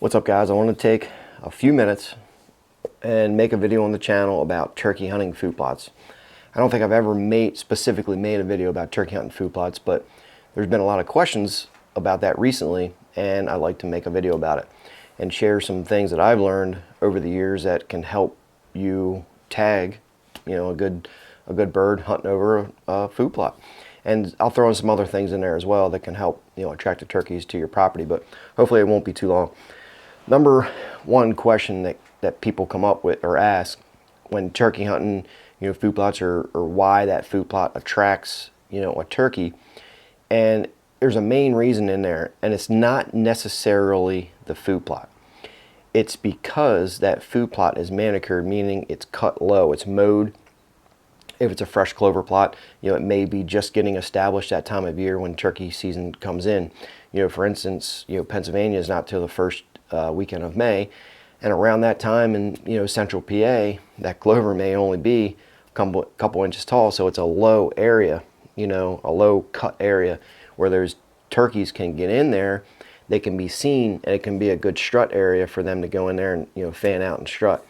What's up, guys? I want to take a few minutes and make a video on the channel about turkey hunting food plots. I don't think I've ever specifically made a video about turkey hunting food plots, but there's been a lot of questions about that recently, and I'd like to make a video about it and share some things that I've learned over the years that can help you tag, a good bird hunting over a food plot. And I'll throw in some other things in there as well that can help, attract the turkeys to your property, but hopefully it won't be too long. Number one question that people come up with or ask when turkey hunting, food plots, or why that food plot attracts, a turkey. And there's a main reason in there, and it's not necessarily the food plot. It's because that food plot is manicured, meaning it's cut low, it's mowed. If it's a fresh clover plot, it may be just getting established that time of year when turkey season comes in. For instance, Pennsylvania is not till the first weekend of May, and around that time in central PA, that clover may only be a couple inches tall, so it's a low area, a low cut area where there's turkeys can get in there. They can be seen, and it can be a good strut area for them to go in there and fan out and strut.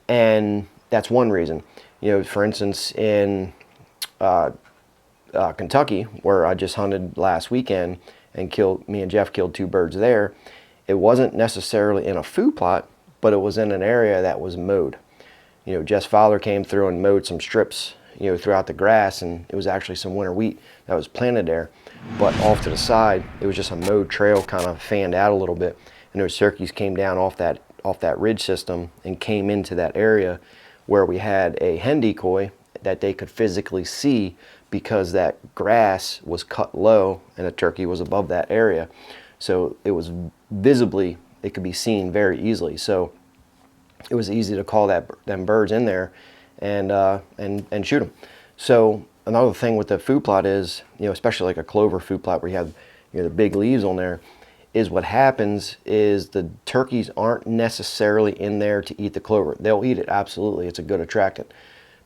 And that's one reason. For instance, in Kentucky, where I just hunted last weekend and me and Jeff killed 2 birds there, it wasn't necessarily in a food plot, but it was in an area that was mowed. Jeff's father came through and mowed some strips, throughout the grass, and it was actually some winter wheat that was planted there. But off to the side, it was just a mowed trail, kind of fanned out a little bit, and those turkeys came down off that ridge system and came into that area where we had a hen decoy that they could physically see because that grass was cut low and a turkey was above that area. So it was visibly, it could be seen very easily. So it was easy to call them birds in there and shoot them. So another thing with the food plot is, especially like a clover food plot where you have the big leaves on there, is what happens is the turkeys aren't necessarily in there to eat the clover. They'll eat it, absolutely. It's a good attractant.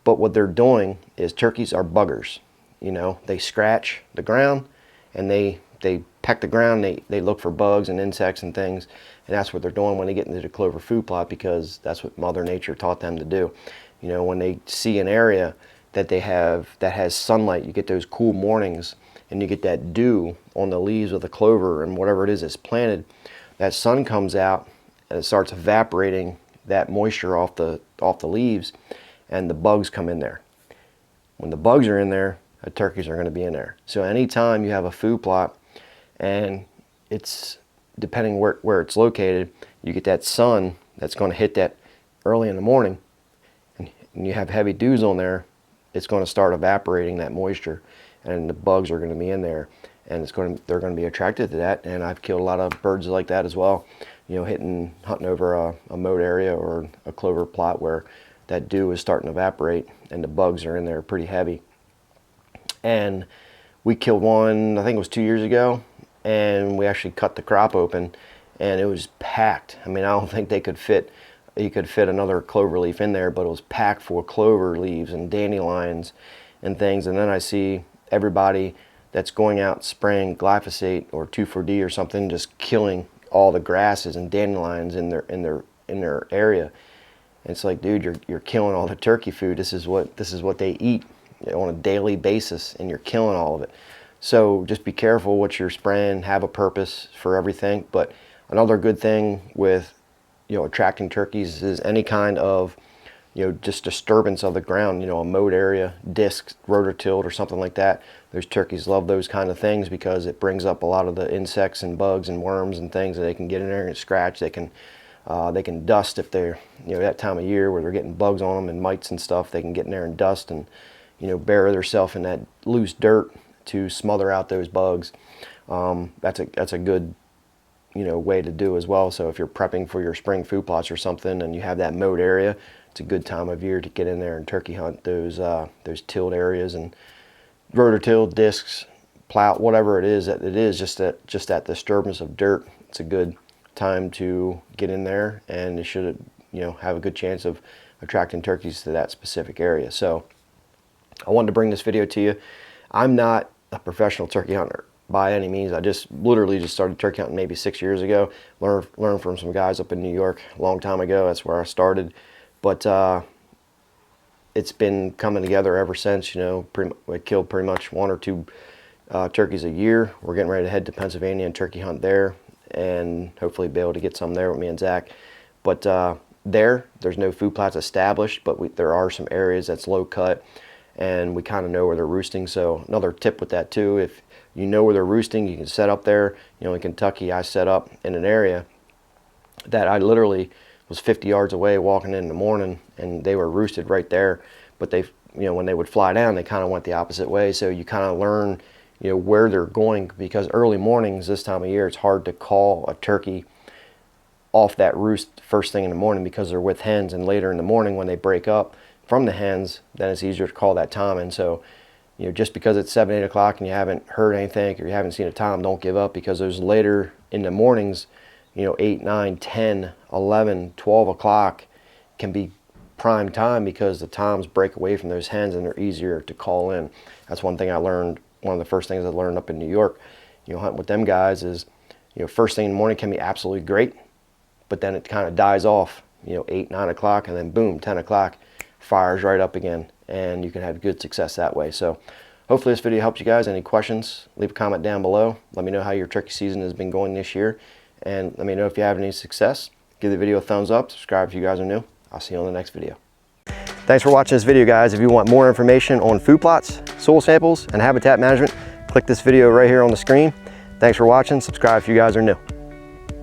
But what they're doing is turkeys are buggers. They scratch the ground and they peck the ground. They look for bugs and insects and things, and that's what they're doing when they get into the clover food plot, because that's what Mother Nature taught them to do. When they see an area that has sunlight, you get those cool mornings, and you get that dew on the leaves of the clover and whatever it is that's planted. That sun comes out and it starts evaporating that moisture off the leaves, and the bugs come in there. When the bugs are in there, the turkeys are going to be in there. So anytime you have a food plot, and it's depending where it's located, you get that sun that's going to hit that early in the morning, and you have heavy dews on there, it's going to start evaporating that moisture, and the bugs are going to be in there, and they're going to be attracted to that. And I've killed a lot of birds like that as well, hunting over a mowed area or a clover plot where that dew is starting to evaporate and the bugs are in there pretty heavy. And we killed one, I think it was 2 years ago, and we actually cut the crop open, and it was packed. I mean, I don't think you could fit another clover leaf in there, but it was packed full of clover leaves and dandelions and things. And then I see everybody that's going out spraying glyphosate or 2,4-D or something, just killing all the grasses and dandelions in their area. And it's like, dude, you're killing all the turkey food. This is what they eat on a daily basis, and you're killing all of it. So just be careful what you're spraying. Have a purpose for everything. But another good thing with attracting turkeys is any kind of just disturbance of the ground, a mowed area, discs, rototilled or something like that. Those turkeys love those kind of things because it brings up a lot of the insects and bugs and worms and things that they can get in there and scratch. They can dust if they're that time of year where they're getting bugs on them and mites and stuff. They can get in there and dust and bury themselves in that loose dirt to smother out those bugs. That's a good way to do as well. So if you're prepping for your spring food plots or something and you have that mowed area, it's a good time of year to get in there and turkey hunt those tilled areas and rototilled discs, plow, whatever it is just that disturbance of dirt. It's a good time to get in there, and you should have a good chance of attracting turkeys to that specific area. So I wanted to bring this video to you. I'm not a professional turkey hunter by any means. I just literally just started turkey hunting maybe 6 years ago. Learned from some guys up in New York a long time ago. That's where I started. But it's been coming together ever since. You know, we killed pretty much 1 or 2 turkeys a year. We're getting ready to head to Pennsylvania and turkey hunt there, and hopefully be able to get some there with me and Zach. But there's no food plots established, but there are some areas that's low cut, and we kind of know where they're roosting. So another tip with that too, if you know where they're roosting, you can set up there. You know, in Kentucky, I set up in an area that I literally was 50 yards away walking in the morning, and they were roosted right there. But they, you know, when they would fly down, they kind of went the opposite way. So you kind of learn, you know, where they're going, because early mornings this time of year, it's hard to call a turkey off that roost first thing in the morning because they're with hens, and later in the morning when they break up from the hens, then it's easier to call that tom. And so, you know, just because it's 7, 8 o'clock and you haven't heard anything or you haven't seen a tom, don't give up, because those later in the mornings, you know, 8, 9, 10, 11, 12 o'clock can be prime time, because the toms break away from those hens and they're easier to call in. That's one thing I learned. One of the first things I learned up in New York, you know, hunting with them guys is, you know, first thing in the morning can be absolutely great, but then it kind of dies off, you know, 8, 9 o'clock, and then boom, 10 o'clock, fires right up again, and you can have good success that way. So hopefully this video helps you guys. Any questions, leave a comment down below. Let me know how your turkey season has been going this year, and let me know if you have any success. Give the video a thumbs up, subscribe if you guys are new. I'll see you on the next video. Thanks for watching this video, guys. If you want more information on food plots, soil samples, and habitat management, click this video right here on the screen. Thanks for watching. Subscribe if you guys are new.